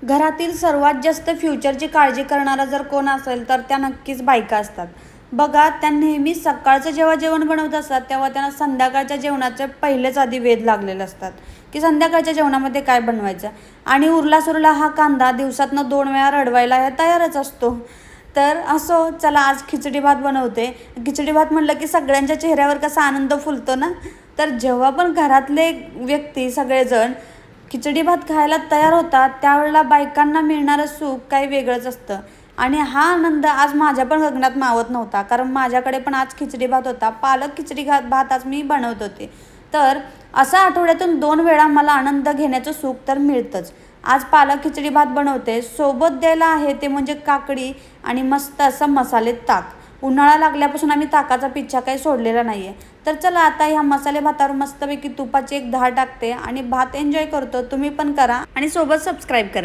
घरातील सर्वात जास्त फ्युचरची काळजी करणारा जर कोण असेल तर त्या नक्कीच बायका असतात. बघा, त्या नेहमी सकाळचं जेव्हा जेवण बनवत असतात तेव्हा त्यांना संध्याकाळच्या जेवणाचे पहिलेच आधी वेध लागलेले असतात की संध्याकाळच्या जेवणामध्ये काय बनवायचं. आणि उरला सुरला हा कांदा दिवसातनं 2 वेळा रडवायला हे तयारच असतो. तर असो, चला आज खिचडी भात बनवते. खिचडी भात म्हटलं की सगळ्यांच्या चेहऱ्यावर कसा आनंद फुलतो ना. तर जेव्हा पण घरातले व्यक्ती सगळेजण खिचडी भात खायला तयार होतात त्यावेळेला बायकांना मिळणारं सुख काही वेगळंच असतं. आणि हा आनंद आज माझ्या पण गगनात मावत नव्हता, कारण माझ्याकडे पण आज खिचडी भात होता. पालक खिचडी भात आज मी बनवत होते. तर असा आठवड्यातून 2 वेळा मला आनंद घेण्याचं सुख तर मिळतंच. आज पालक खिचडी भात बनवते, सोबत द्यायला आहे ते म्हणजे काकडी आणि मस्त असं मसाले ताक. उन्हाळा लागल्यापासून आम्ही ताकाचा पिच्छा काही सोडलेला नाही आहे. तर चला आता ह्या मसाले भातावर मस्तपैकी तुपाची एक धार टाकते आणि भात एन्जॉय करतो. तुम्ही पण करा आणि सोबत सबस्क्राईब करा.